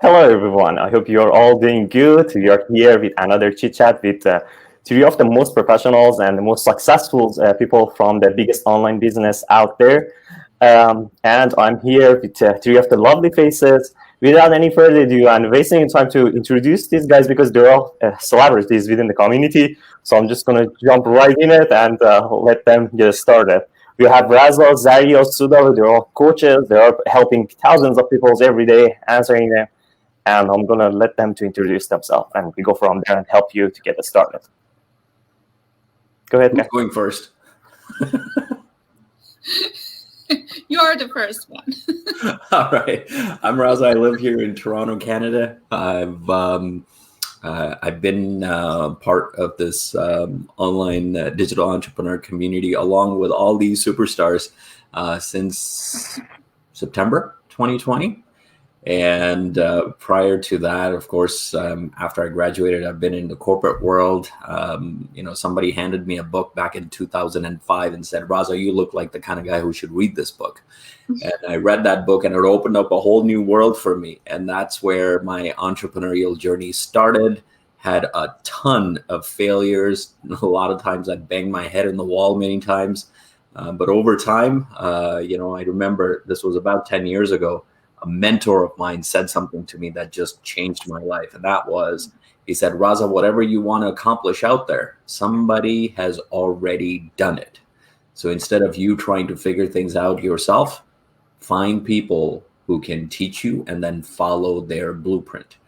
Hello, everyone. I hope you're all doing good. We are here with another chit chat with three of the most professionals and the most successful people from the biggest online business out there. And I'm here with three of the lovely faces. Without any further ado, I'm wasting time to introduce these guys because they're all celebrities within the community. So I'm just going to jump right in it and let them get started. We have Raza, Zario, Suda. They're all coaches. They're helping thousands of people every day, answering them, and I'm gonna let them to introduce themselves, and we go from there and help you to get it started. Go ahead, Who's going first? You're the first one. All right. I'm Raza. I live here in Toronto, Canada. I've been part of this online digital entrepreneur community along with all these superstars since September 2020. And prior to that, of course, after I graduated, I've been in the corporate world. Somebody handed me a book back in 2005 and said, Raza, you look like the kind of guy who should read this book. And I read that book and it opened up a whole new world for me. And that's where my entrepreneurial journey started. Had a ton of failures. A lot of times I banged my head in the wall many times. But over time, I remember this was about 10 years ago. A mentor of mine said something to me that just changed my life. And that was, he said, Raza, whatever you want to accomplish out there, somebody has already done it. So instead of you trying to figure things out yourself, find people who can teach you and then follow their blueprint.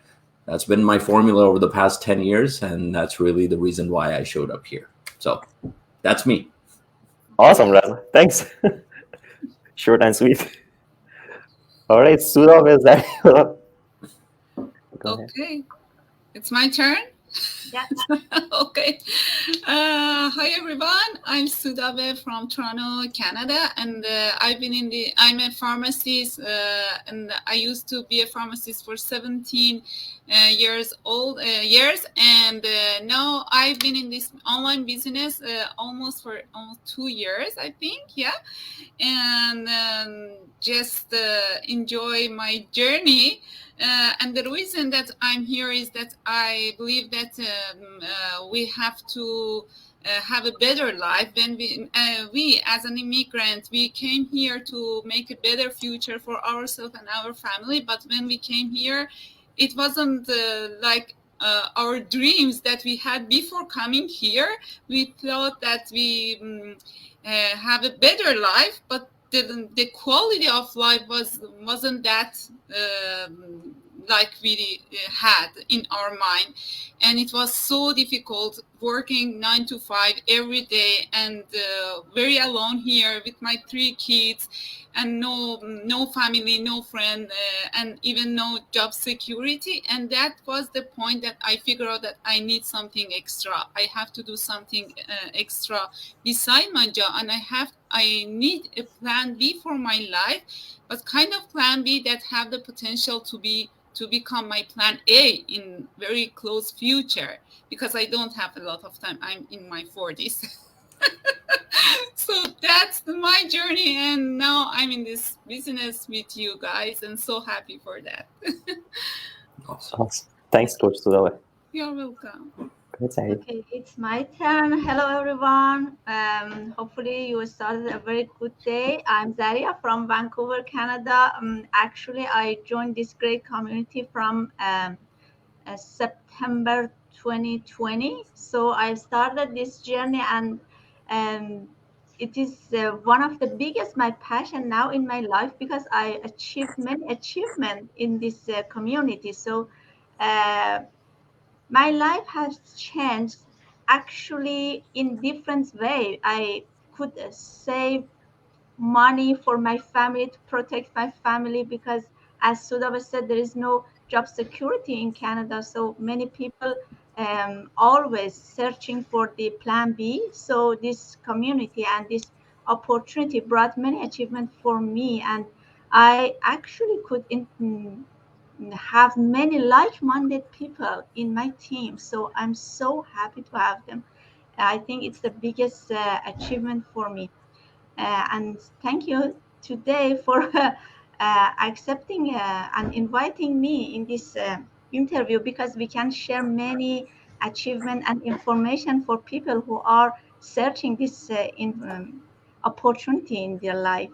That's been my formula over the past 10 years. And that's really the reason why I showed up here. So that's me. Awesome, Raza. Thanks. Short and sweet. All right, Sudha, is that? Okay, it's my turn. Yeah. Okay. Hi everyone. I'm Sudha from Toronto, Canada, and I'm a pharmacist, and I used to be a pharmacist for 17 years, and now I've been in this online business almost 2 years, I think. Yeah, and just enjoy my journey. And the reason that I'm here is that I believe that we have to have a better life. When we as an immigrant, we came here to make a better future for ourselves and our family. But when we came here, it wasn't like our dreams that we had before coming here. We thought that we have a better life, but the quality of life wasn't that like we had in our mind, and it was so difficult working 9 to 5 every day, and very alone here with my 3 kids, and no family, no friend, and even no job security. And that was the point that I figured out that I need something extra. I have to do something extra beside my job, and I need a plan B for my life, but kind of plan B that have the potential to become my plan A in very close future, because I don't have a lot of time. I'm in my 40s. So that's my journey, and now I'm in this business with you guys, and so happy for that. Awesome. Thanks, Coach Sudha. You're welcome. Okay, it's my turn. Hello, everyone. Hopefully you started a very good day. I'm Zaria from Vancouver, Canada. Actually, I joined this great community from September 2020. So I started this journey, and it is one of the biggest, my passion now in my life, because I achieved many achievements in this community. So my life has changed actually in different way. I could save money for my family, to protect my family, because as Sudha said, there is no job security in Canada. So many people always searching for the plan B. So this community and this opportunity brought many achievements for me, and I actually could have many like-minded people in my team. So I'm so happy to have them. I think it's the biggest achievement for me. And thank you today for accepting and inviting me in this interview, because we can share many achievement and information for people who are searching this opportunity in their life.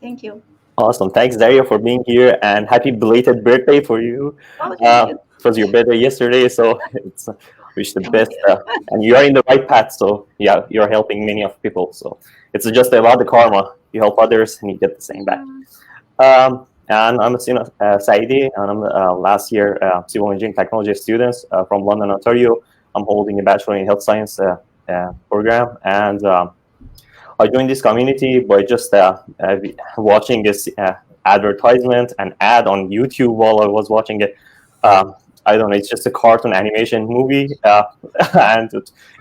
Thank you. Awesome. Thanks, Daria, for being here, and happy belated birthday for you. Oh, thank you. It was your birthday yesterday, so it's wish the Thank best. you. And you are in the right path, so yeah, you're helping many of people. So it's just about the karma. You help others, and you get the same back. And I'm Saidi, and I'm last year civil engineering technology student from London, Ontario. I'm holding a bachelor in health science program, and I joined this community by just watching this advertisement and ad on YouTube while I was watching it. I don't know, it's just a cartoon animation movie, and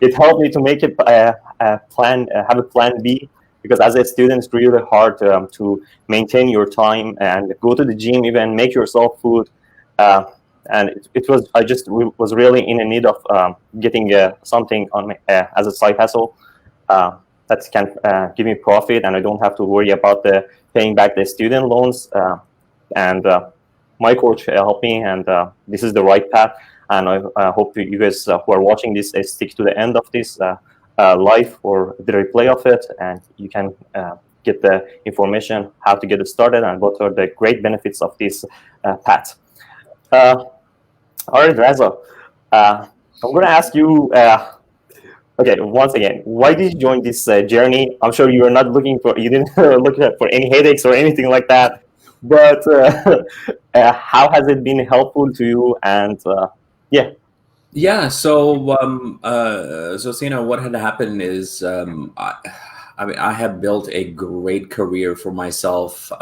it helped me to make it have a plan B, because as a student, it's really hard to maintain your time and go to the gym, even make yourself food. And it was, I just was really in a need of getting something on my, as a side hustle. That can give me profit, and I don't have to worry about the paying back the student loans. And my coach helped me, and this is the right path. And I hope you guys who are watching this stick to the end of this live or the replay of it, and you can get the information how to get it started and what are the great benefits of this path. All right, Raza, I'm going to ask you. Okay, once again, why did you join this journey? I'm sure you are not looking for, you didn't look for any headaches or anything like that, but how has it been helpful to you? And yeah. Yeah, so Sina, what had happened is I mean, I have built a great career for myself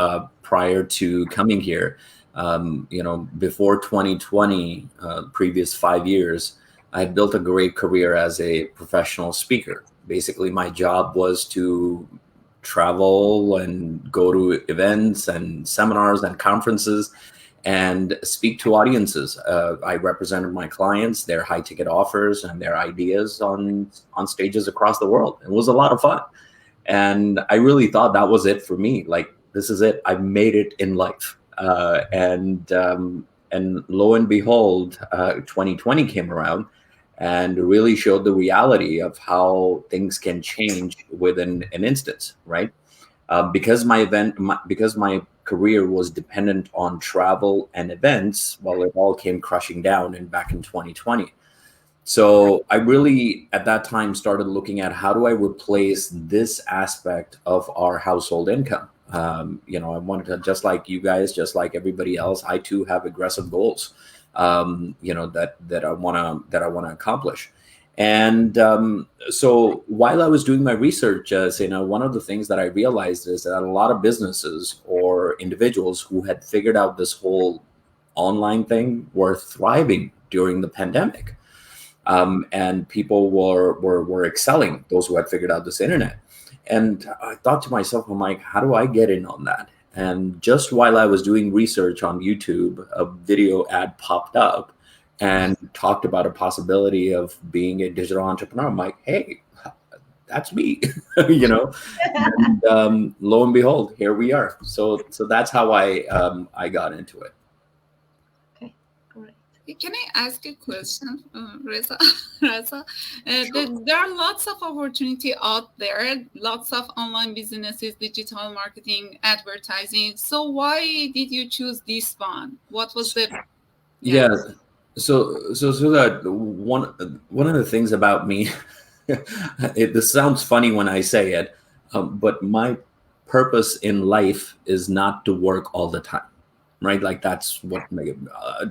prior to coming here. You know, before 2020, previous 5 years, I had built a great career as a professional speaker. Basically, my job was to travel and go to events and seminars and conferences and speak to audiences. I represented my clients, their high ticket offers and their ideas on stages across the world. It was a lot of fun. And I really thought that was it for me. Like, this is it. I've made it in life. And lo and behold, 2020 came around and really showed the reality of how things can change within an instance, right? Because my career was dependent on travel and events, well, it all came crushing down back in 2020. So I really, at that time, started looking at how do I replace this aspect of our household income. You know, I wanted to, just like you guys, just like everybody else, I too have aggressive goals. You know, that I want to accomplish. And so while I was doing my research, you know, one of the things that I realized is that a lot of businesses or individuals who had figured out this whole online thing were thriving during the pandemic. And people were excelling, those who had figured out this internet. And I thought to myself, I'm like, how do I get in on that? And just while I was doing research on YouTube, a video ad popped up and talked about a possibility of being a digital entrepreneur. I'm like, hey, that's me, you know. And lo and behold, here we are. So that's how I got into it. Okay, great. Can I ask a question, Raza? Raza, there are lots of opportunity out there, lots of online businesses, digital marketing, advertising. So why did you choose this one? What was the? Yeah. So that one of the things about me, this sounds funny when I say it, but my purpose in life is not to work all the time. Right? Like, that's what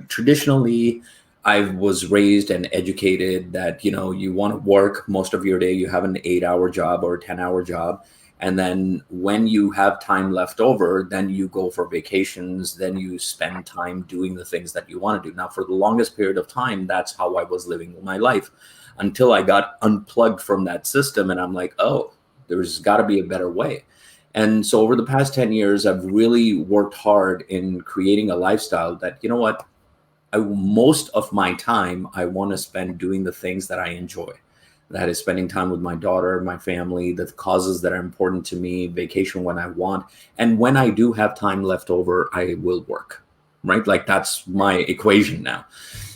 traditionally I was raised and educated that, you know, you want to work most of your day, you have an 8-hour job or a 10-hour job. And then when you have time left over, then you go for vacations, then you spend time doing the things that you want to do. Now, for the longest period of time, that's how I was living my life until I got unplugged from that system. And I'm like, oh, there's got to be a better way. And so over the past 10 years, I've really worked hard in creating a lifestyle that, you know what, most of my time I want to spend doing the things that I enjoy. That is spending time with my daughter, my family, the causes that are important to me, vacation when I want. And when I do have time left over, I will work, right? Like that's my equation now.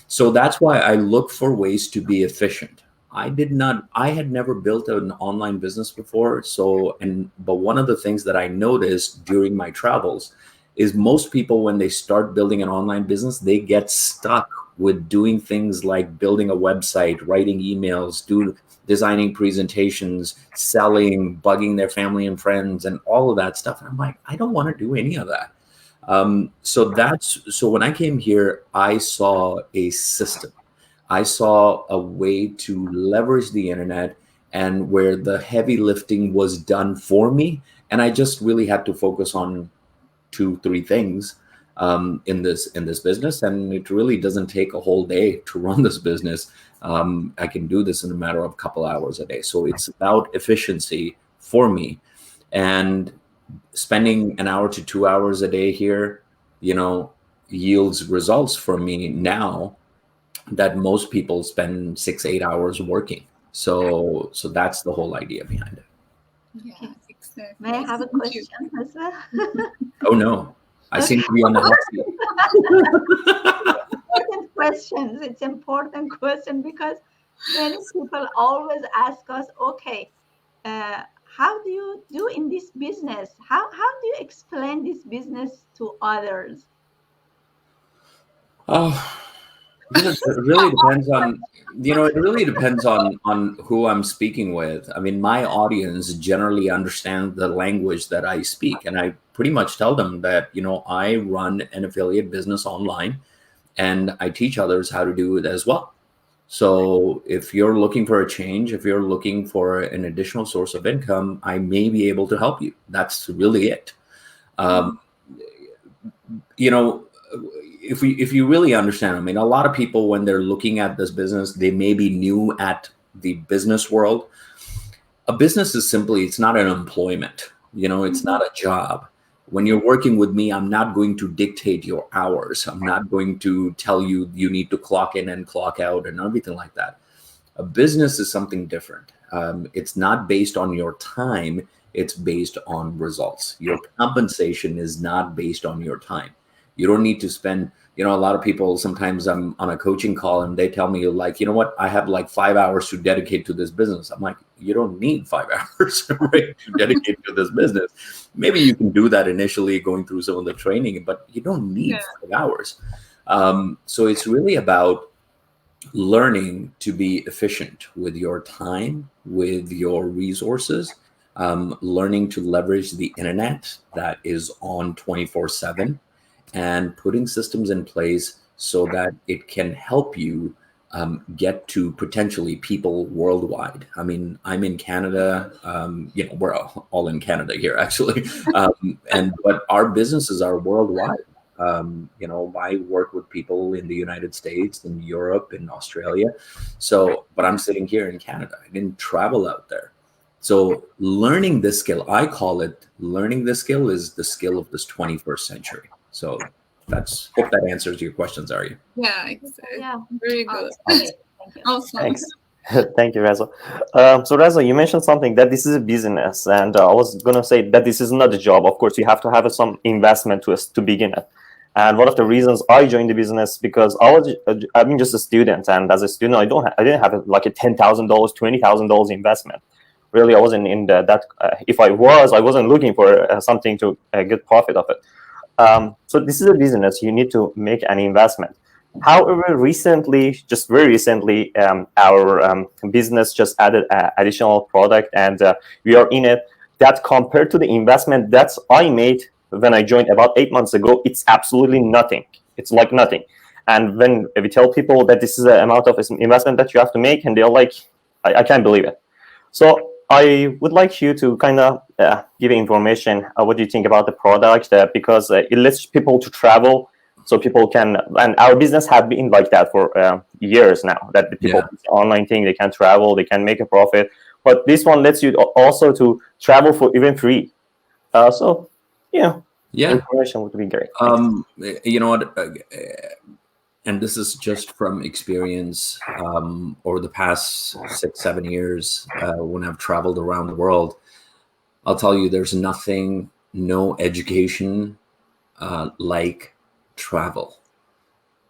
So that's why I look for ways to be efficient. I had never built an online business before. But one of the things that I noticed during my travels is most people, when they start building an online business, they get stuck with doing things like building a website, writing emails, designing presentations, selling, bugging their family and friends, and all of that stuff. And I'm like, I don't want to do any of that. So when I came here, I saw a system. I saw a way to leverage the internet, and where the heavy lifting was done for me. And I just really had to focus on 2-3 things in this business, and it really doesn't take a whole day to run this business. I can do this in a matter of a couple hours a day. So it's about efficiency for me, and spending an hour to 2 hours a day here, yields results for me now that most people spend 6-8 hours working. So that's the whole idea behind it. Yeah, exactly. May I have a question as well? Oh no, I seem to be on the hot seat. Important questions. It's important question because many people always ask us, okay, how do you do in this business? How do you explain this business to others? Oh, it really depends on, it really depends on who I'm speaking with. I mean, my audience generally understand the language that I speak, and I pretty much tell them that, I run an affiliate business online, and I teach others how to do it as well. So if you're looking for a change, if you're looking for an additional source of income, I may be able to help you. That's really it. If you really understand, I mean, a lot of people, when they're looking at this business, they may be new at the business world. A business is simply, it's not an employment, it's not a job. When you're working with me, I'm not going to dictate your hours. I'm not going to tell you you need to clock in and clock out and everything like that. A business is something different. It's not based on your time. It's based on results. Your compensation is not based on your time. You don't need to spend, a lot of people, sometimes I'm on a coaching call and they tell me, like, you know what, I have like 5 hours to dedicate to this business. I'm like, you don't need 5 hours, right, to dedicate to this business. Maybe you can do that initially going through some of the training, but you don't need 5 hours. So it's really about learning to be efficient with your time, with your resources, learning to leverage the internet that is on 24/7, and putting systems in place so that it can help you get to potentially people worldwide. I mean, I'm in Canada, we're all in Canada here actually, but our businesses are worldwide. I work with people in the United States, in Europe, in Australia. But I'm sitting here in Canada. I didn't travel out there. So learning this skill, I call it learning this skill, is the skill of this 21st century. So hope that answers your questions, Ari. Yeah, exactly. Yeah. Very good. Thank you. Awesome. Thanks. Thank you, Raza. So Raza, you mentioned something that this is a business, and I was going to say that this is not a job. Of course, you have to have some investment to begin it. And one of the reasons I joined the business, because I've been just a student, and as a student, I didn't have like a $10,000, $20,000 investment. Really, I wasn't in that. If I wasn't looking for something to get profit of it. So this is a business. You need to make an investment. However, very recently, our business just added an additional product, and we are in it. That compared to the investment that I made when I joined about 8 months ago, it's absolutely nothing. It's like nothing. And when we tell people that this is the amount of investment that you have to make, and they're like, I can't believe it. So I would like you to kind of give information. What do you think about the product? Because it lets people to travel, so people can. And our business have been like that for years now. That the people online thing, they can travel, they can make a profit. But this one lets you also to travel for even free. Information would be great. You know what? and this is just from experience over the past 6-7 years when I've traveled around the world. I'll tell you, there's nothing, no education like travel.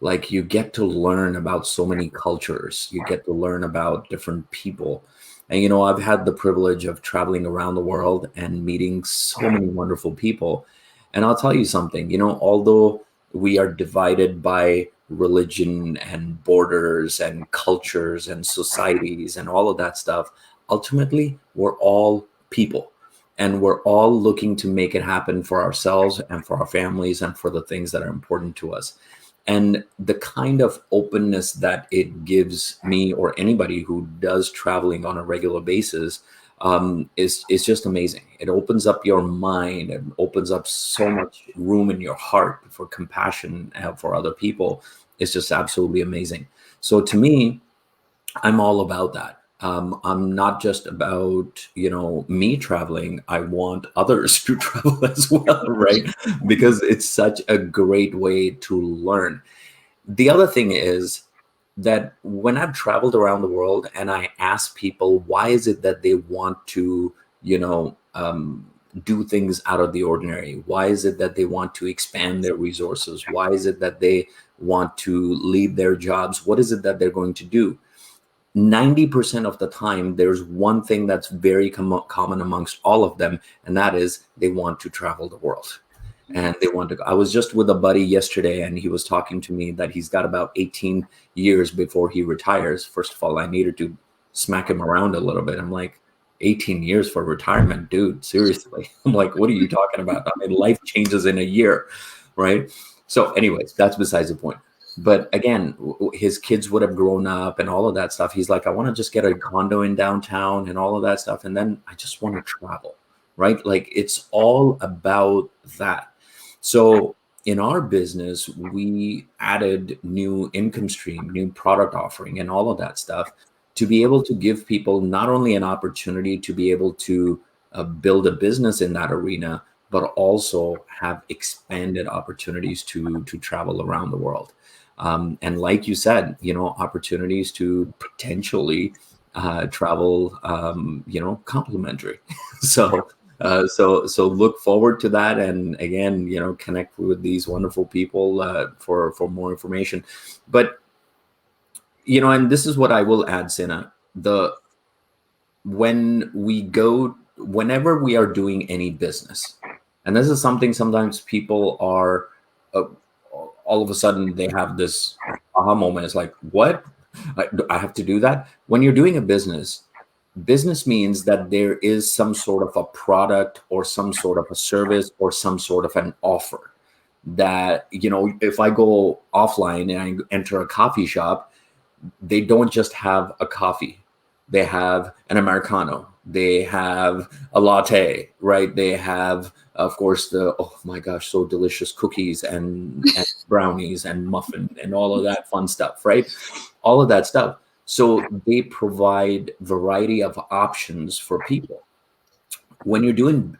Like, you get to learn about so many cultures. You get to learn about different people. And, you know, I've had the privilege of traveling around the world and meeting so many wonderful people. And I'll tell you something, you know, although we are divided by religion and borders and cultures and societies and all of that stuff, ultimately, we're all people. And we're all looking to make it happen for ourselves and for our families and for the things that are important to us. And the kind of openness that it gives me or anybody who does traveling on a regular basis is just amazing. It opens up your mind and opens up so much room in your heart for compassion for other people. It's just absolutely amazing. So to me, I'm all about that. I'm not just about, you know, me traveling. I want others to travel as well, right? Because it's such a great way to learn. The other thing is that when I've traveled around the world and I ask people, why is it that they want to, you know, do things out of the ordinary? Why is it that they want to expand their resources? Why is it that they want to leave their jobs? What is it that they're going to do? 90% of the time, there's one thing that's very common amongst all of them, and that is they want to travel the world. And they want to go. I was just with a buddy yesterday, and he was talking to me that he's got about 18 years before he retires. First of all, I needed to smack him around a little bit. I'm like, 18 years for retirement, dude, seriously. I'm like, what are you talking about? I mean, life changes in a year, right? So anyways, that's besides the point. But again, his kids would have grown up and all of that stuff. He's like, I want to just get a condo in downtown and all of that stuff. And then I just want to travel, right? Like, it's all about that. So in our business, we added new income stream, new product offering, and all of that stuff to be able to give people not only an opportunity to be able to build a business in that arena, but also have expanded opportunities to travel around the world. And like you said, you know, opportunities to potentially travel, you know, complimentary. So look forward to that. And again, you know, connect with these wonderful people for more information. But, you know, and this is what I will add, Sina, whenever we are doing any business, and this is something sometimes people are, all of a sudden they have this aha moment. It's like, what? I have to do that? When you're doing a business means that there is some sort of a product or some sort of a service or some sort of an offer that, you know, if I go offline and I enter a coffee shop, they don't just have a coffee. They have an Americano. They have a latte, right? They have, of course, oh my gosh, so delicious cookies and brownies and muffin and all of that fun stuff, right? All of that stuff. So they provide variety of options for people. When you're doing,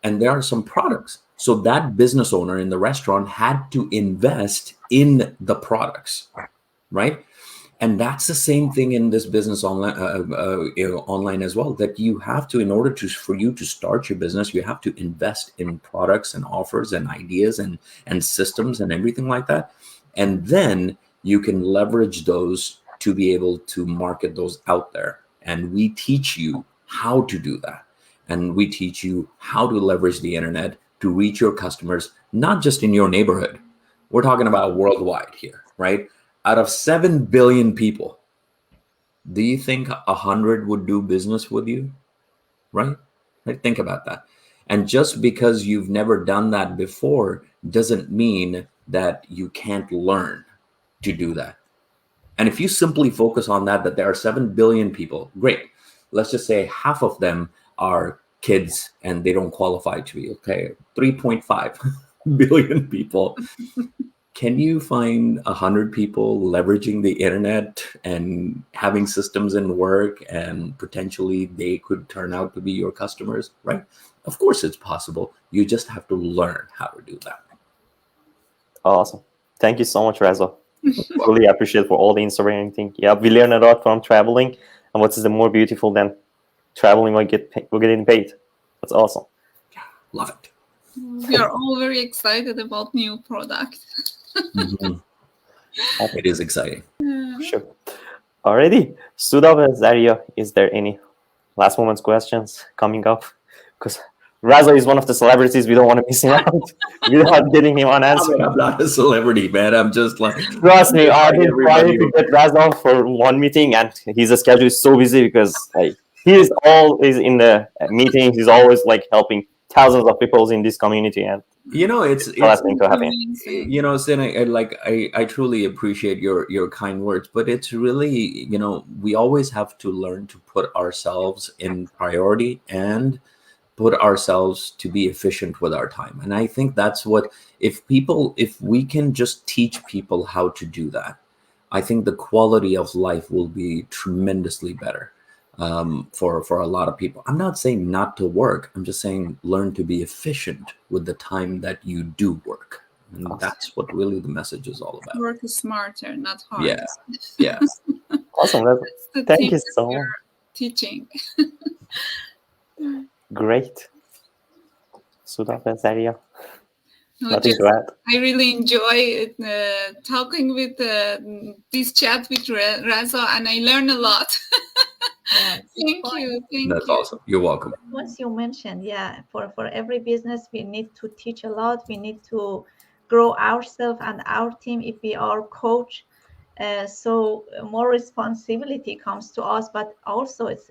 and there are some products. So that business owner in the restaurant had to invest in the products, right? And that's the same thing in this business online as well, that you have to, in order for you to start your business, you have to invest in products and offers and ideas and systems and everything like that. And then you can leverage those to be able to market those out there. And we teach you how to do that. And we teach you how to leverage the internet to reach your customers, not just in your neighborhood. We're talking about worldwide here, right? Out of 7 billion people, do you think 100 would do business with you? Right? Think about that. And just because you've never done that before doesn't mean that you can't learn to do that. And if you simply focus on that there are 7 billion people, great. Let's just say half of them are kids and they don't qualify to be, okay, 3.5 billion people. Can you find 100 people leveraging the internet and having systems in work, and potentially they could turn out to be your customers, right? Of course it's possible. You just have to learn how to do that. Awesome. Thank you so much, Raza. Really appreciate for all the inspiring. Yeah, we learn a lot from traveling, and what is the more beautiful than traveling while getting paid? That's awesome. Love it. We are all very excited about new product. It is exciting. Sure. Alrighty. Sudha, Zaria, is there any last moments questions coming up? Because Raza is one of the celebrities we don't want to miss him out without getting him on answer. I mean, I'm not a celebrity, man. I'm just like... Trust me, I've been trying to get Raza for one meeting, and his schedule is so busy because like he is always in the meetings. He's always like helping thousands of people in this community, and you know, it's you know, Sin, I truly appreciate your kind words, but it's really, you know, we always have to learn to put ourselves in priority and put ourselves to be efficient with our time. And I think that's what, if we can just teach people how to do that, I think the quality of life will be tremendously better for a lot of people. I'm not saying not to work. I'm just saying learn to be efficient with the time that you do work. And that's what really the message is all about. Work is smarter, not hard. Yeah. Awesome. Thank you so much. Teaching. Great. Sudha, Zaria. Nothing to add. I really enjoy talking with this chat with Raza, and I learned a lot. Thank you. That's awesome. You're welcome. Once you mentioned, for every business, we need to teach a lot. We need to grow ourselves and our team if we are coach. So more responsibility comes to us, but also it's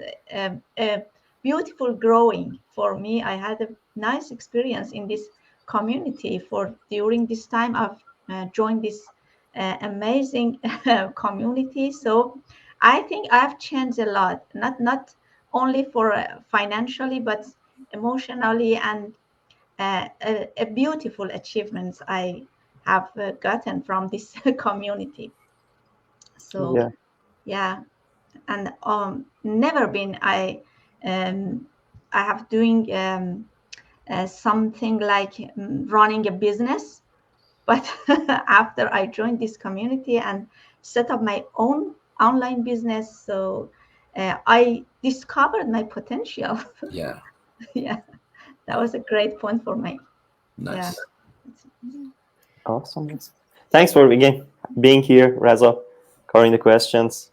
a beautiful growing. For me, I had a nice experience in this community. During this time, I've joined this amazing community. So I think I've changed a lot, not only for financially, but emotionally, and a beautiful achievements I have gotten from this community. So and never been I have doing something like running a business, but after I joined this community and set up my own online business, so I discovered my potential. Yeah, that was a great point for me. Nice. Awesome. Thanks for again being here, Raza, covering the questions.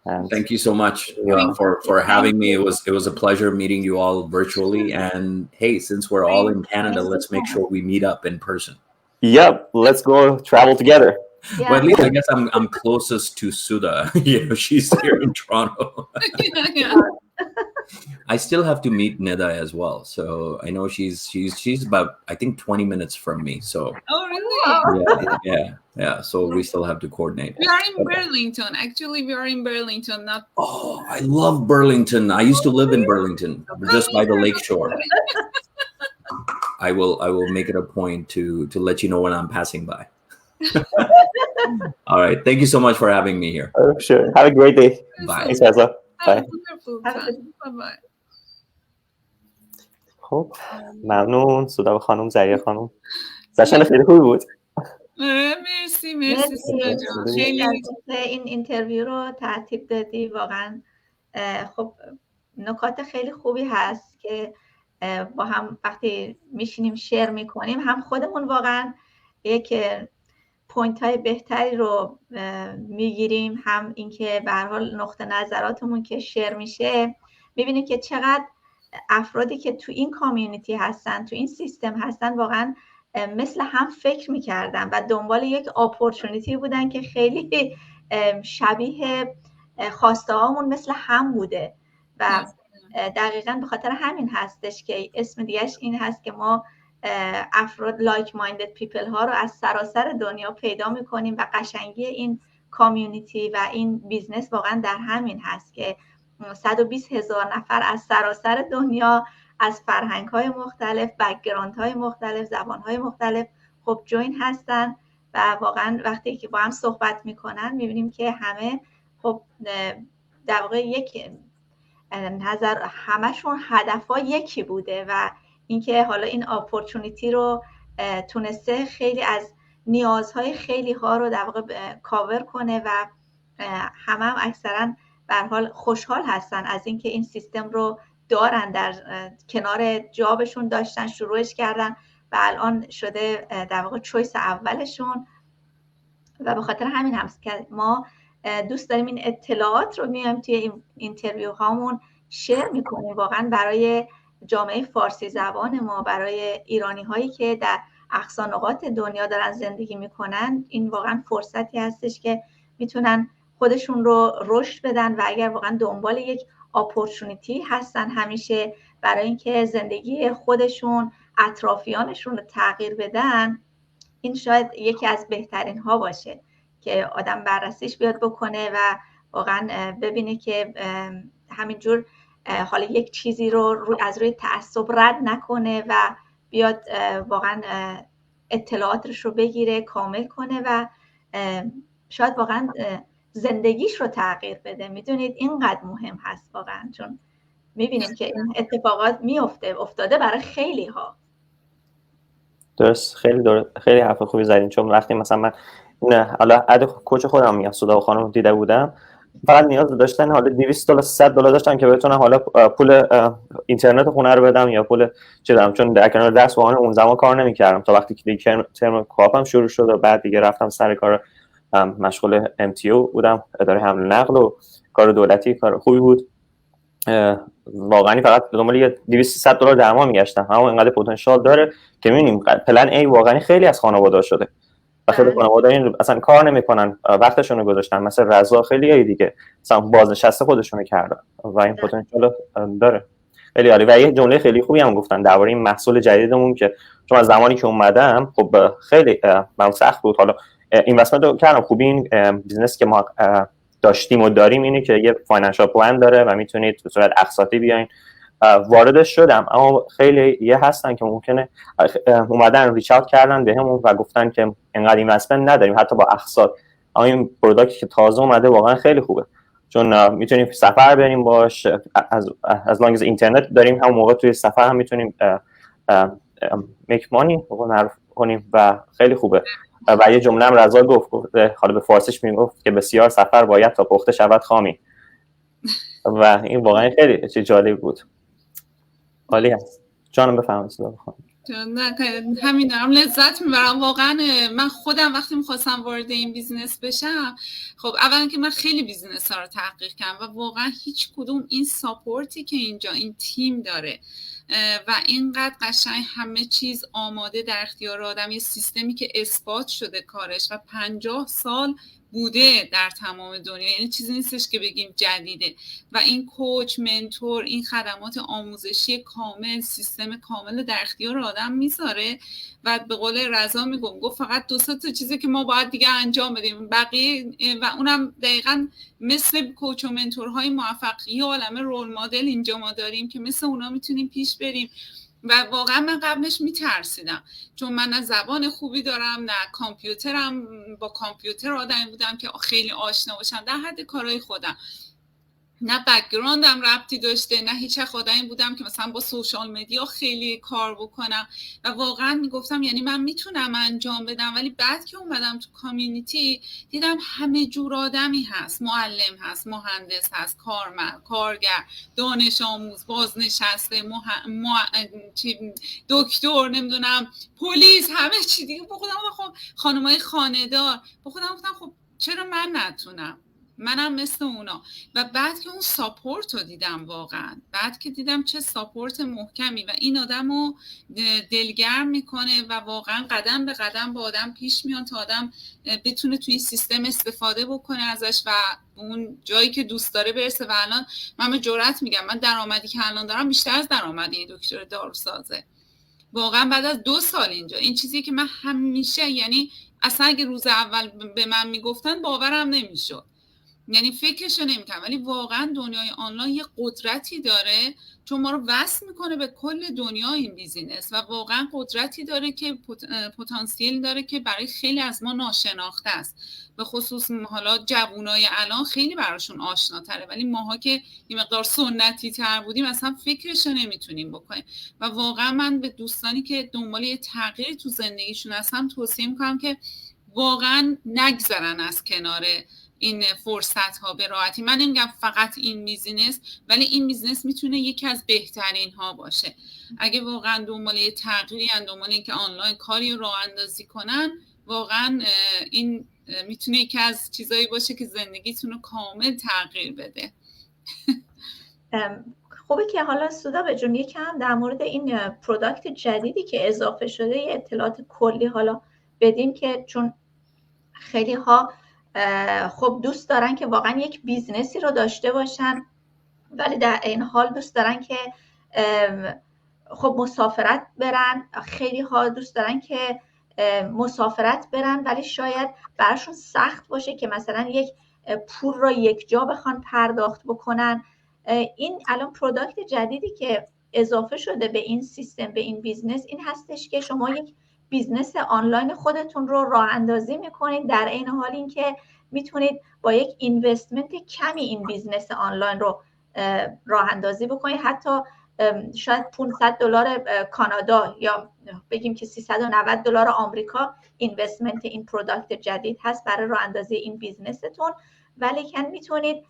And thank you so much for having me. It was a pleasure meeting you all virtually. And hey, since we're all in Canada, let's make sure we meet up in person. Yep, let's go travel together. Yeah. Well, at least I guess I'm closest to Sudha. You know, she's here in Toronto. I still have to meet Nida as well, so I know she's about, I think, 20 minutes from me. So yeah. So we still have to coordinate. We are in Burlington. Actually, we are in Burlington. Not. Oh, I love Burlington. I used to live in Burlington, just by the lake shore. I will make it a point to let you know when I'm passing by. All right. Thank you so much for having me here. Oh, sure. Have a great day. Bye. Thanks, Raza. Bye. Bye. خب ممنون سودا خانم زریا خانم سشن خیلی خوبی بود. مرسی خیلی این اینترویو رو ترتیب دادی. واقعا خب نکات خیلی خوبی هست که با هم وقتی میشینیم شیر میکنیم، هم خودمون واقعا یک پوینت های بهتری رو میگیریم، هم اینکه به هر حال نقطه نظراتمون که شیر میشه، میبینیم که چقدر افرادی که تو این کامیونیتی هستن، تو این سیستم هستن، واقعا مثل هم فکر میکردن و دنبال یک اپورتونیتی بودن که خیلی شبیه خواسته هامون مثل هم بوده و دقیقاً به خاطر همین هستش که اسم دیگهش این هست که ما افراد لایک مایندد پیپل ها رو از سراسر دنیا پیدا میکنیم و قشنگی این کامیونیتی و این بیزنس واقعا در همین هست که 120,000 نفر از سراسر دنیا، از فرهنگ های مختلف، بک‌گراند های مختلف، زبان های مختلف خب جوین هستن و واقعا وقتی که با هم صحبت میکنن میبینیم که همه خب در واقع یک نظر، همشون هدفها یکی بوده و اینکه حالا این اپورتونیتی رو تونسته خیلی از نیازهای خیلی ها رو در واقع کاور کنه و هم اکثرا به هر حال خوشحال هستن از اینکه این سیستم رو دارن، در کنار جابشون داشتن، شروعش کردن و الان شده در واقع چویس اولشون. و به خاطر همین هست که ما دوست داریم این اطلاعات رو میایم توی این اینترویو هامون شیر میکنیم، واقعا برای جامعه فارسی زبان ما، برای ایرانی هایی که در اقصا نقاط دنیا دارن زندگی میکنن. این واقعا فرصتی هستش که میتونن خودشون رو رشد بدن و اگر واقعا دنبال یک اپورتونیتی هستن همیشه برای اینکه زندگی خودشون، اطرافیانشون رو تغییر بدن، این شاید یکی از بهترین ها باشه که آدم بررسیش بیاد بکنه و واقعا ببینه که همینجور حالا یک چیزی رو از روی تعصب رد نکنه و بیاد واقعا اطلاعاتش رو بگیره، کامل کنه و شاید واقعا زندگیش رو تغییر بده. میدونید اینقدر مهم هست واقعا، چون میبینیم که این اتفاقات افتاده برای خیلی ها. درست، خیلی حرف خوبی زدین. چون وقتی مثلا من حالا اد کوچ خودم میگم، سودا خانم دیده بودم، فقط نیاز داشتن حالا $200 $100 داشتن که بتونن حالا پول اینترنت خونه رو بدم یا پول چه دارم، چون در کنار دست واقعا اون زمان کار نمی‌کردم تا وقتی که ترم کاپم شروع شد و بعد دیگه رفتم سر کار، مشغول MTO بودم، اداره حمل و نقل و کار دولتی، کار خوبی بود. واقعا فقط دنبال $200 $100 در ماه میگشتم، اما اینقدر پتانسیل داره که می‌بینیم پلن ای واقعا خیلی از خانواده شده و خیلی خانواده این اصلا کار نمی‌کنن، وقتشون رو گذاشتن، مثلا رضا خیلی دیگه مثلا بازنشسته خودشون رو کردن و این پتانسیل داره. خیلی عالی. و یه جمله خیلی خوبی هم گفتن درباره این محصول جدیدمون که چون از زمانی که اومدم خب خیلی برام سخت بود. حالا اینوستمنت رو کردم، خوبی این بیزینس که ما داشتیم و داریم اینه که یه فاینانشال پلان داره و میتونید به صورت اقساطی بیاین. واردش شدم، اما خیلی یه هستن که ممکنه اومدن ریچ اوت کردن بهمون و گفتن که انقدر اینوستمنت نداریم حتی با اقساط، اما این پروداکتی که تازه اومده واقعا خیلی خوبه، چون میتونیم سفر بریم باش، از لانگ از اینترنت داریم همون موقع توی سفر هم میتونیم میک مانی کنیم و خیلی خوبه. و یه جمله هم رضا گفت، حالا به فارسیش میگفت که بسیار سفر باید تا پخته شود خامی و این واقعا خیلی چیز جالب بود. عالی هست. جانم بفرمایید. همین دارم لذت میبرم واقعا. من خودم وقتی میخواستم وارد این بیزینس بشم، خب اولا که من خیلی بیزینس ها رو تحقیق کردم و واقعا هیچ کدوم این ساپورتی که اینجا این تیم داره و اینقدر قشنگ همه چیز آماده در اختیار آدم، یه سیستمی که اثبات شده کارش و 50 سال بوده در تمام دنیا، یعنی چیزی نیستش که بگیم جدیده. و این کوچ، منتور، این خدمات آموزشی کامل، سیستم کامل در اختیار آدم میذاره و به قول رضا گفت فقط 2 تا چیزی که ما باید دیگه انجام بدیم، بقیه و اونم دقیقاً مثل کوچ و منتورهای موفقی عالمه رول مدل اینجا ما داریم که مثل اونا میتونیم پیش بریم. و واقعا من قبلش میترسیدم چون من نه زبان خوبی دارم، نه کامپیوترم، با کامپیوتر آدمی بودم که خیلی آشنا باشم در حد کارهای خودم، نه بک‌گراندم ربطی داشته، نه هیچ آدمی بودم که مثلا با سوشال مدیا خیلی کار بکنم و واقعا میگفتم یعنی من میتونم انجام بدم. ولی بعد که اومدم تو کامیونیتی دیدم همه جور آدمی هست، معلم هست، مهندس هست، کارمند، کارگر، دانش آموز، بازنشسته، دکتر، نمیدونم پلیس، همه چی دیگه. با خودم خب خانمای خانه‌دار، با خودم گفتم خب چرا من نتونم، منم مثل اونا. و بعد که اون ساپورت رو دیدم، واقعا بعد که دیدم چه ساپورت محکمی و این آدم رو دلگرم میکنه و واقعا قدم به قدم با آدم پیش میان تا آدم بتونه توی سیستم استفاده بکنه ازش و اون جایی که دوست داره برسه. و الان من به جرئت میگم من درآمدی که الان دارم بیشتر از درآمدی دکتر داروسازه. واقعا بعد از 2 سال اینجا این چیزی که من همیشه، یعنی اصلا اگه روز اول به من میگفتن باورم نمیشد یعنی فکرشو نمی‌کنم، ولی واقعا دنیای آنلاین یه قدرتی داره چون ما رو وصل میکنه به کل دنیا این بیزینس و واقعا قدرتی داره که پتانسیل داره که برای خیلی از ما ناشناخته است، به خصوص حالا جوانای الان خیلی براشون آشناتره، ولی ماها که یه مقدار سنتی تر بودیم اصلا فکرشو نمیتونیم بکنیم. و واقعا من به دوستانی که دنبال یه تغییری تو زندگیشون هستم توصیه میکنم که واقعا نگذرن از کنار این فرصت ها به راحتی. من نمیگم فقط این بیزینس، ولی این بیزینس میتونه یکی از بهترین ها باشه. اگه واقعا دنبال یه تغییری ان، دنبال اینکه آنلاین کاری رو راه اندازی کنن، واقعا این میتونه یکی از چیزایی باشه که زندگیتون رو کامل تغییر بده. خوبه که حالا سودا جون یکم در مورد این پروداکت جدیدی که اضافه شده یه اطلاعات کلی حالا بدیم، که چون خیلی ها خب دوست دارن که واقعا یک بیزنسی رو داشته باشن، ولی در این حال دوست دارن که خب مسافرت برن. خیلی ها دوست دارن که مسافرت برن ولی شاید براشون سخت باشه که مثلا یک پول رو یک جا بخوان پرداخت بکنن. این الان پروداکت جدیدی که اضافه شده به این سیستم، به این بیزنس، این هستش که شما یک بیزنس آنلاین خودتون رو راه اندازی میکنید، در این حال اینکه میتونید با یک اینوستمنت کمی این بیزنس آنلاین رو راه اندازی بکنید. حتی شاید $500 کانادا یا بگیم که $390 آمریکا اینوستمنت این پروداکت جدید هست برای راه اندازی این بیزنستون، ولی که میتونید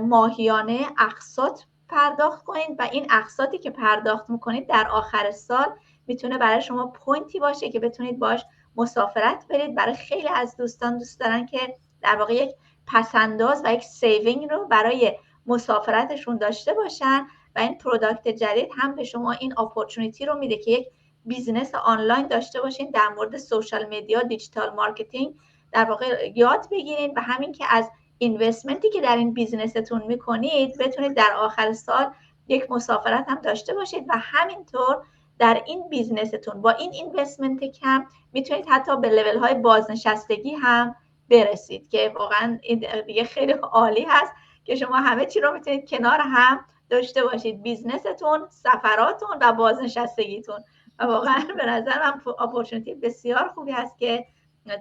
ماهیانه اقساط پرداخت کنید و این اقساطی که پرداخت میکنید در آخر سال میتونه برای شما پوینتی باشه که بتونید باش مسافرت برید. برای خیلی از دوستان دوست دارن که در واقع یک پسنداز و یک سیوینگ رو برای مسافرتشون داشته باشن و این پروداکت جدید هم به شما این اپورتونیتی رو میده که یک بیزنس آنلاین داشته باشین، در مورد سوشال مدیا، دیجیتال مارکتینگ در واقع یاد بگیرین و همین که از اینوستمنتی که در این بیزنستون میکنید بتونید در آخر سال یک مسافرت هم داشته باشید و همینطور در این بیزنستون با این اینوستمنت کم میتونید حتی به لیول های بازنشستگی هم برسید که واقعا دیگه خیلی عالی هست که شما همه چی رو میتونید کنار هم داشته باشید، بیزنستون، سفراتون و بازنشستگیتون. و واقعا به نظر من اپورتونتی بسیار خوبی هست که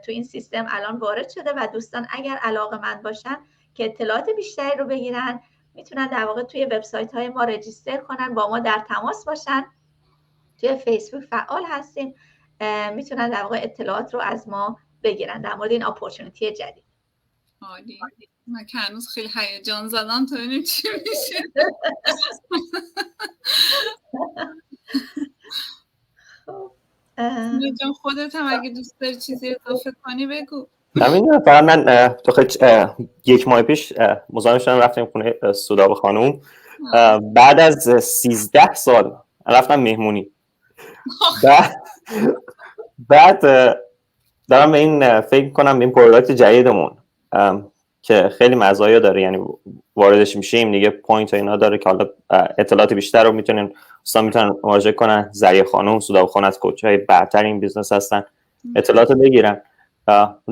تو این سیستم الان وارد شده و دوستان اگر علاقه‌مند باشن که اطلاعات بیشتری رو بگیرن میتونن در واقع توی وبسایت های ما رجیستر کنن، با ما در تماس باشن. توی فیسبوک فعال هستیم، میتونن در واقع اطلاعات رو از ما بگیرن در مورد این اپورتونتی جدید. عالی. من که هنوز خیلی هیجان زدم تا ببینیم چی میشه. خب جان خودت هم اگه دوست داری چیزی اضافه کنی بگو. همین فقط من تو یک ماه پیش مزاحم شدم رفتیم خونه سودا خانوم. بعد از 13 سال رفتم مهمونی. بعد دارم به این فکر کنم به این پروداکت جدیدمون که خیلی مزایا داره، یعنی واردش میشیم دیگه پوینت و اینا داره که حالا اطلاعات بیشتر رو میتونن مراجعه کنن. زریه خانم، سودا خانم از کوچهای برتر این بیزنس هستن، اطلاعات بگیرن.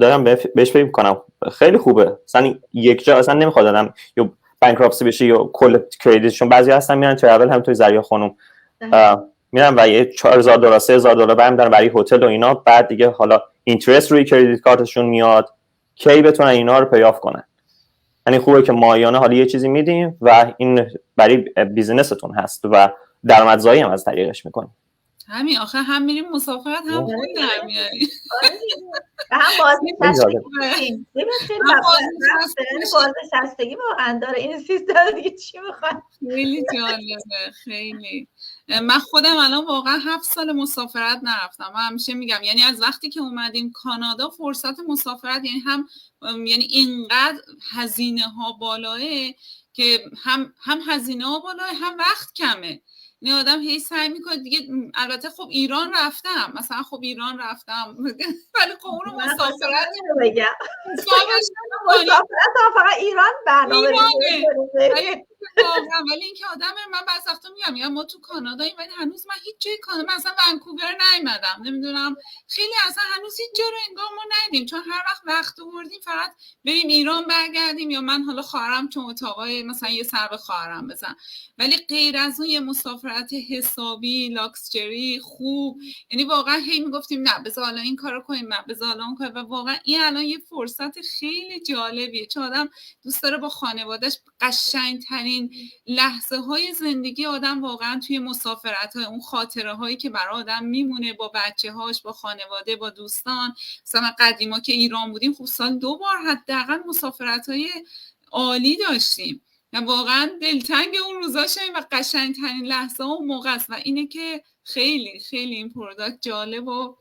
دارم بهش فکر کنم خیلی خوبه. مثلا یک جا اصلا نمیخواد آدم یا بانکراپسی بشه یا کل کردیتشون، بعضی هستن میرن ترافل هم توی زریه خانم میرن و یه $4,000 $3,000 برمی دارن برای هتل و اینا، بعد دیگه حالا اینترست روی کردیت کارتشون میاد کی بتونن اینا رو پیاف کنن. یعنی خوبه که ماهیانه حالا یه چیزی میدیم و این برای بیزینستون هست و درآمدزایی هم از طریقش میکنیم. همین آخه هم میریم مسافرت هم پول در میاریم. هم بازنشستگی واقعا داره این سیستم دیگه. چی میخواد؟ خیلی جالبه خیلی. من خودم الان واقعا 7 سال مسافرت نرفتم. من همیشه میگم یعنی از وقتی که اومدیم کانادا فرصت مسافرت یعنی اینقدر هزینه ها بالاه که هم هزینه ها بالاه هم وقت کمه. یعنی آدم هی سعی میکنه دیگه. البته خب ایران رفتم ولی خب اون رو مسافرت بگم مسافرت فقط ایران برنامه واقعا. ولی اینکه آدم من بعضی وقتا میگم ما تو کاناداییم ولی هنوز من هیچ جای کانادا، مثلا ونکوور نیومدم، نمیدونم خیلی اصلا هنوز هیچ جا رو انگار ما ندیدیم، چون هر وقت آوردیم فقط بریم ایران برگردیم، یا من حالا خواهرم چون اتاقای مثلا یه سر به خواهرم بزن، ولی غیر از اون یه مسافرت حسابی لاکسچری خوب، یعنی واقعا هی میگفتیم نه بذار حالا این کارو کنیم، نه بذار حالا اون کارو، و واقعا این الان یه فرصت خیلی جالبیه، چون آدم دوست داره با خانواده‌اش قشنگ‌ترین لحظه‌های زندگی آدم واقعا توی مسافرت‌های، اون خاطره‌هایی که برای آدم میمونه با بچه‌هاش، با خانواده، با دوستان. مثلا قدیما که ایران بودیم خب سال 2 بار حداقل مسافرت‌های عالی داشتیم و واقعا دلتنگ اون روزا شدیم و قشنگ‌ترین لحظه اون موقع است. و اینه که خیلی خیلی این پروداکت جالب و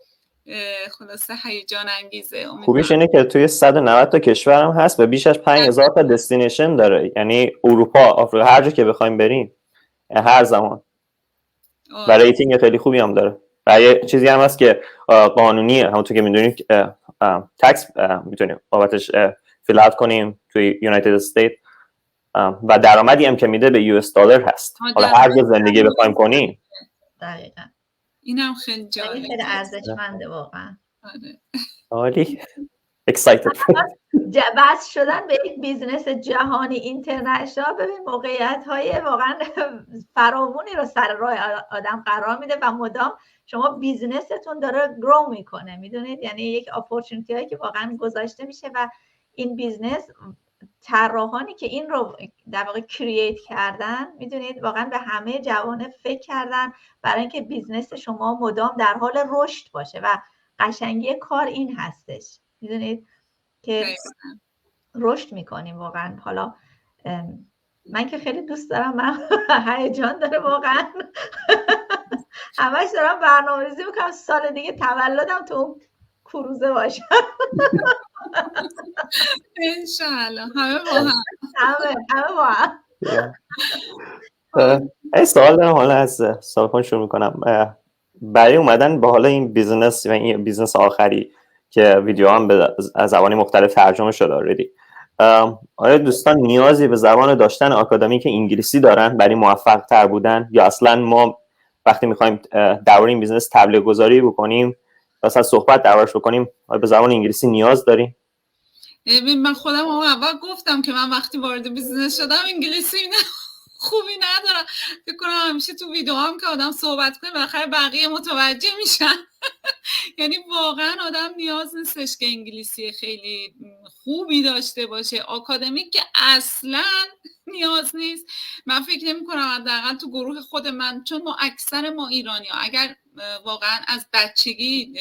خلاصه هیجان انگیزه. خوبیش اینه که توی 190 تا کشور هم هست و بیش از 5000 تا دستینیشن داره، یعنی اروپا، آفریقا، هر جا که بخوایم بریم هر زمان. و ریتینگ خیلی خوبی هم داره. و یه چیزی هم هست که قانونیه، همونطور که میدونید تکس میتونیم بابتش فیل اوت کنیم توی یونایتد استیت و درآمدی هم که میده به $US هست. حالا هر جا زندگی بخوایم کنیم. دقیقاً. اینم خیلی جالبه، خیلی ارزشمنده واقعا. عالی. excited. بس شدن به یک بیزنس جهانی اینترنشنال، ببین موقعیت‌های واقعا فراوانی رو سر راه آدم قرار میده و مدام شما بیزنستون داره گرو میکنه، میدونید، یعنی یک اپورتونتی هایی که واقعا گذاشته میشه و این بیزنس طراحانی که این رو در واقع کرییت کردن، میدونید، واقعا به همه جوانب فکر کردن برای اینکه بیزنس شما مدام در حال رشد باشه و قشنگی کار این هستش، میدونید که رشد میکنیم واقعا. حالا من که خیلی دوست دارم، من هیجان داره واقعا همش دارم برنامه‌ریزی میکنم سال دیگه تولدم تو اون کروزه باشم. انشالله همه با هم. همه با هم. این سوال دارم، حالا از سوال شروع میکنم. برای اومدن با حالا این بیزنس و این بیزنس آخری که ویدیو هم به زبانی مختلف ترجمه شده آردی، آیا دوستان نیازی به زبان داشتن آکادمیک انگلیسی دارن برای موفق تر بودن، یا اصلا ما وقتی میخوایم درباره این بیزنس تبلیغ گذاری بکنیم مثلا صحبت دربارش بکنیم به زبان انگلیسی نیاز داریم؟ من خودم اول گفتم که من وقتی وارد بیزنس شدم انگلیسی خوبی ندارم. فکر کنم همیشه تو ویدیو هم که آدم صحبت کنه بالاخره بقیه متوجه میشن. یعنی واقعا آدم نیاز نیستش که انگلیسی خیلی خوبی داشته باشه. آکادمیک که اصلا نیاز نیست. من فکر نمی کنم حداقل تو گروه خود من، چون ما اکثر ما ایرانی ها اگر واقعا از بچگی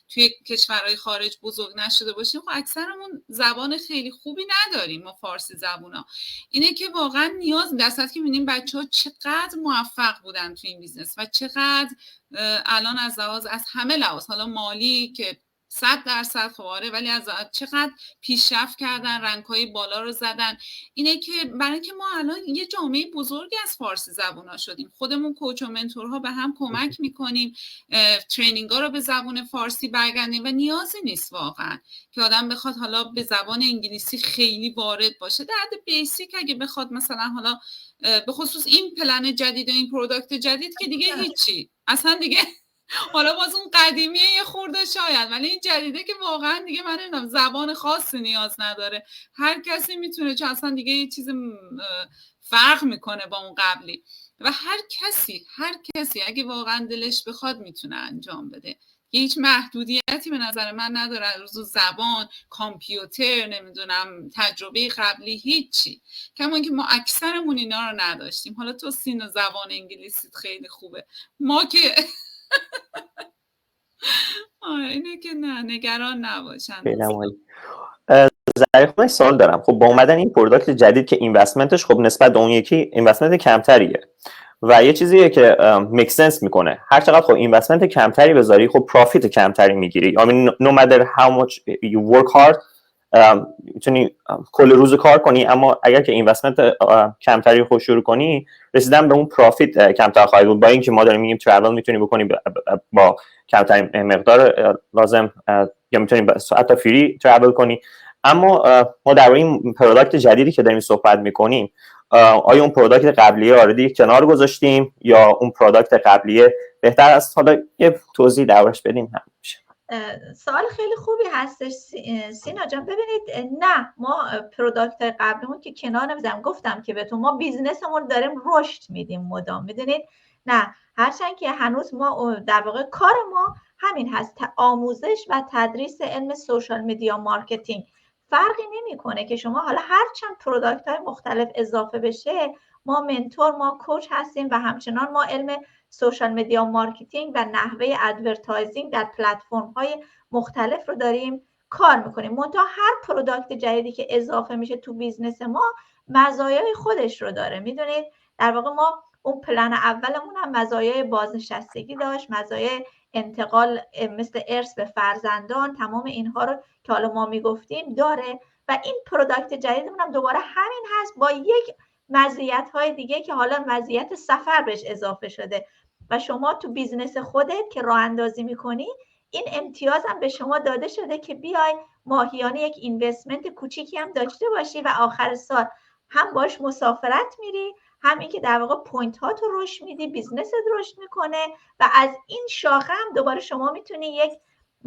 توی کشورهای خارج بزرگ نشده باشیم، خب اکثرمون زبان خیلی خوبی نداریم ما فارسی زبونا. اینه که واقعا نیاز، در که می‌بینیم بچه‌ها چقدر موفق بودن تو این بیزنس و چقدر الان از لحاظ، از همه لحاظ، حالا مالی که 100% خب آره، ولی از چقدر پیشرفت کردن، رنگ‌های بالا رو زدن. اینه که برای اینکه ما الان یه جامعه بزرگی از فارسی زبونا شدیم، خودمون کوچ و منتورها به هم کمک میکنیم، ترینینگ‌ها رو به زبان فارسی برگردیم و نیازی نیست واقعا که آدم بخواد حالا به زبان انگلیسی خیلی وارد باشه. در حد بیسیک اگه بخواد مثلا حالا به خصوص این پلن جدید و این پروداکت جدید که دیگه هیچی اصلا دیگه، حالا باز اون قدیمیه یه خورده شاید، ولی این جدیده که واقعا دیگه من نمیدونم زبان خاصی نیاز نداره، هر کسی میتونه، چون اصلا دیگه یه چیز فرق میکنه با اون قبلی و هر کسی اگه واقعا دلش بخواد میتونه انجام بده. هیچ محدودیتی به نظر من نداره، روز زبان، کامپیوتر، نمیدونم تجربه قبلی، هیچی. کمان که ما اکثرمون اینا رو نداشتیم. حالا تو سین زبان انگلیسیت خیلی خوبه، ما که اینه که نه، نگران نباشن. ظریف، من سوال دارم. خب با اومدن این پروداکت جدید که اینوستمنتش خب نسبت به اون یکی اینوستمنت کمتریه و یه چیزیه که میک سنس میکنه، هر چقدر خب اینوستمنت کمتری بذاری خب پروفیت کمتری میگیری. I mean no matter how much you work hard میتونی کل روز کار کنی، اما اگر که اینوستمنت کمتری خود شروع کنی رسیدن به اون پروفیت کمتر خواهد بود. با اینکه ما داریم میگیم ترافل میتونی بکنی با کمترین مقدار لازم، یا میتونی حتی فری ترافل کنی. اما ما در این پروداکت جدیدی که داریم صحبت میکنیم آیا اون پروداکت قبلی آردی کنار گذاشتیم یا اون پروداکت قبلی بهتر است؟ حالا یه توضیح دربارش بدیم هم میشه. سوال خیلی خوبی هستش سینا جان. ببینید نه، ما پروداکت قبلیمون که کنار نمیذارم، گفتم که بهتون ما بیزنسمون داریم رشد میدیم مدام، میدونید. نه، هرچند که هنوز ما در واقع کار ما همین هست، آموزش و تدریس علم سوشال میدیا مارکتینگ. فرقی نمیکنه که شما حالا هرچند پروداکت های مختلف اضافه بشه، ما منتور، ما کوچ هستیم و همچنان ما علم سوشال میدیا مارکتینگ و نحوه ادورتایزینگ در پلتفرم های مختلف رو داریم کار میکنیم. منتها هر پروداکت جدیدی که اضافه میشه تو بیزنس ما مزایای خودش رو داره، میدونید. در واقع ما اون پلن اولمون هم مزایای بازنشستگی داشت، مزایای انتقال مثل ارث به فرزندان، تمام اینها رو که حالا ما میگفتیم داره. و این پروداکت جدیدمون هم دوباره همین هست، با یک مزیت‌های دیگه که حالا مزیت سفر بهش اضافه شده. و شما تو بیزنس خودت که راه اندازی میکنی، این امتیاز هم به شما داده شده که بیای ماهیانه یک اینوستمنت کوچیکی هم داشته باشی و آخر سال هم باش مسافرت میری، همین که در واقع پوینت ها تو رشد میدی، بیزنست رشد میکنه و از این شاخه هم دوباره شما میتونی یک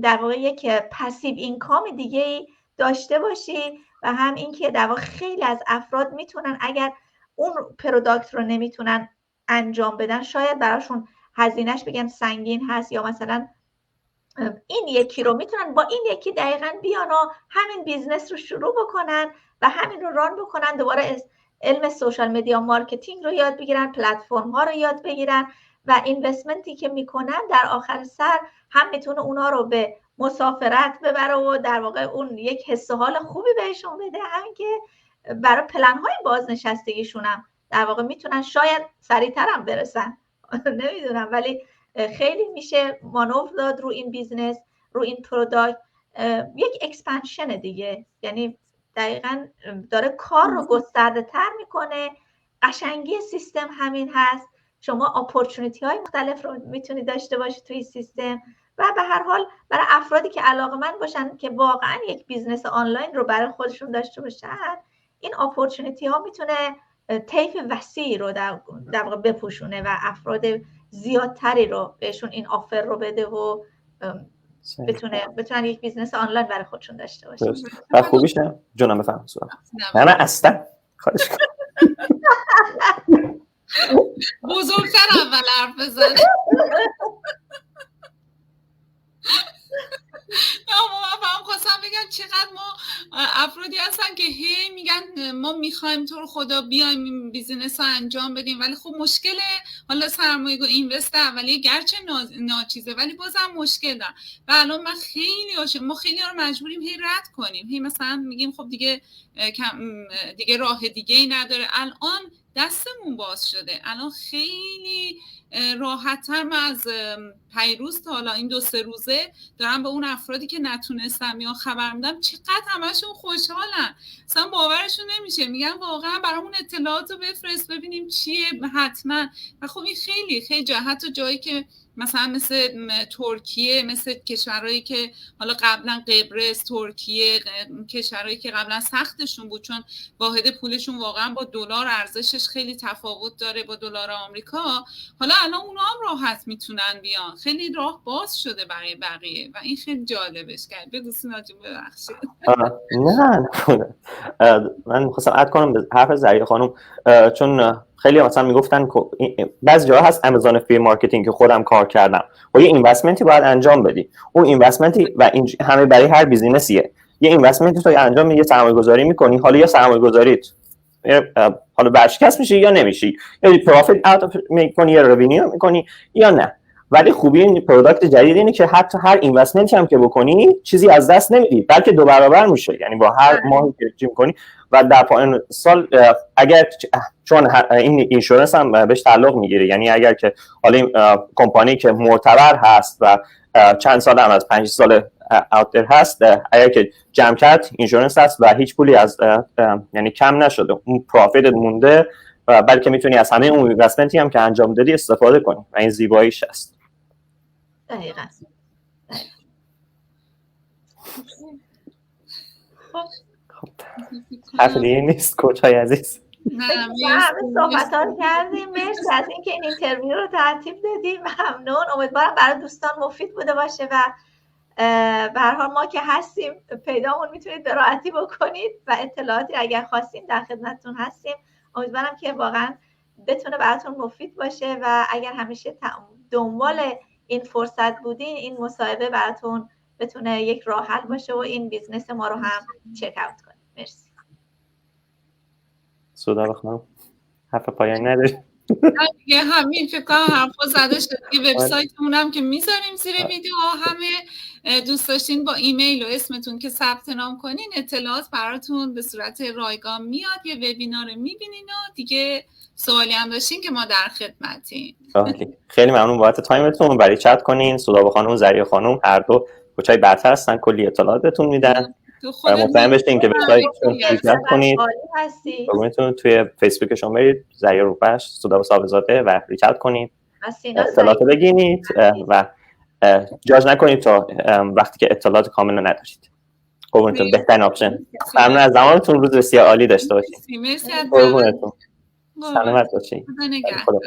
در واقع یک پسیو اینکام دیگه داشته باشی. و هم این که در واقع خیلی از افراد میتونن اگر اون پروداکت رو نمیتونن انجام بدن، شاید براشون هزینهش بگن سنگین هست، یا مثلا این یکی رو میتونن با این یکی دقیقاً بیان و همین بیزنس رو شروع بکنن و همین رو ران بکنن، دوباره علم سوشال میدیا مارکتینگ رو یاد بگیرن، پلتفرم ها رو یاد بگیرن و اینوستمنتی که میکنن در آخر سر هم میتونه اونا رو به مسافرت ببره و در واقع اون یک حس و حال خوبی بهشون بده، همین که برای پلن های بازنشستگیشون هم در واقع میتونن شاید سریعتر هم برسن نمیدونم، ولی خیلی میشه مانور داد رو این بیزنس، رو این پروداکت. یک اکسپنشن دیگه، یعنی دقیقاً داره کار رو گسترده تر میکنه. قشنگی سیستم همین هست، شما اپورتونیتی های مختلف رو میتونی داشته باشی توی سیستم و به هر حال برای افرادی که علاقه‌مند باشن که واقعاً یک بیزنس آنلاین رو برای خودشون داشته باشن، این اپورتونیتی ها میتونه طیف وسیعی رو در واقع بپوشونه و افراد زیادتری رو بهشون این آفر رو بده و بتونن یک بیزنس آنلاین برای خودشون داشته باشن. و خوبیشه جونم بفهم سوال. نه اصلا خواهش کنم بزرگتر اول حرف بزنه. من خواستم بگم چقدر ما افرادی هستن که هی میگن ما میخوایم تو رو خدا بیایم این بیزینس رو انجام بدیم، ولی خب مشکل حالا سرمایه گذاری اینوست اولیه گرچه ناچیزه ولی بازم مشکل دارن. و الان ما خیلی رو مجبوریم هی رد کنیم، هی مثلا میگیم خب دیگه راه دیگه ای نداره. الان دستمون باز شده، الان خیلی راحت‌تر. من از پیروز تا حالا این 2-3 روزه دارم به اون افرادی که نتونستم یا خبر میدم چقدر همشون خوشحالن، اصلا باورشون نمیشه، میگن واقعا برامون اطلاعات رو بفرست ببینیم چیه حتما. و خب این خیلی خیلی حتی جایی که مثلا مثل ترکیه، مثل کشورهایی که حالا قبلا قبرس، ترکیه، کشورهایی که قبلا سختشون بود چون واحد پولشون واقعا با دلار ارزشش خیلی تفاوت داره با دلار آمریکا، حالا الان اونا هم راحت میتونن بیان، خیلی راه باز شده برای بقیه و این خیلی جالبش کرد. بگو سینا جون ببخشید. نه من می‌خواستم اد کنم به حرف زریعه خانم، چون خیلی مثلا میگفتن بعضی جاها هست آمازون فری مارکتینگ که خودم کار کردم و یه اینوستمنتی باید انجام بدی، اون اینوستمنتی و این همه برای هر بیزینسیه، یه اینوستمنتی تو انجام میدی، سرمایه‌گذاری می‌کنی، حالا یا سرمایه‌گذاریت حالا برشکست میشی یا نمیشی، یا پروفیت اوت می‌کنی یا رونیو می‌کنی یا نه. ولی خوبی این پروداکت جدید اینه که حتی هر اینوستمنتی هم که بکنی چیزی از دست نمیدی، بلکه 2 برابر میشه، یعنی با هر ماهی که چی می‌کنی و در پایان سال اگر چون این اینشورنس هم بهش تعلق میگیره، یعنی اگر که حالا این کمپانی که معتبر هست و چند سال هم از 5 سال اوتر هست، اگر که جمع کرد اینشورنس هست و هیچ پولی از یعنی کم نشده، اون پروفیت مونده، بلکه میتونی از همه اون اینوستمنتی هم که انجام دادی استفاده کنی و این زیباییش هست. دقیقاً. خب حرف دیگه نیست کوچ های عزیز. همه صحبتات کردیم. مرسی از اینکه این اینترویو رو ترتیب دادیم. ممنون. امیدوارم برای دوستان مفید بوده باشه و به هر حال ما که هستیم پیدامون میتونید به راحتی بکنید و اطلاعاتی اگر خواستین در خدمتتون هستیم. امیدوارم که واقعا بتونه براتون مفید باشه و اگر همیشه دنبال این فرصت بودین این مصاحبه براتون بتونه یک راه حل باشه و این بیزنس ما رو هم چک اوت کنید. مرسی. سودا بخونم حرف پایانی نداری؟ دیگه همین فکر کنم حرفا زده شد. وبسایتمون هم که میذاریم زیر ویدیو، همه دوست داشتین با ایمیل و اسمتون که ثبت نام کنین اطلاعات براتون به صورت رایگان میاد. یه وبینار میبینین و دیگه سوالی هم داشتین که ما در خدمتیم. خیلی ممنون بابت تایمتون. برای چت کنین. سودا خانم، زریه خانم هر دو کوچای برتر هستن، کلی اطلاعات بهتون میدن. مطمئن بشین که وبسایتتون چک کنید. میتونید توی فیسبوکشون برید، زریه روپش، سودا صابزاده و ریچت کنید. اطلاعات بگینید و جاج نکنید تا وقتی که اطلاعات کامل نداشتید. قربونتون، بهترین آپشن. ممنون از زمانتون. روز بسیار عالی داشته باشید. مرسی. قربونتون. سلامت باشید. خدا نگهدار.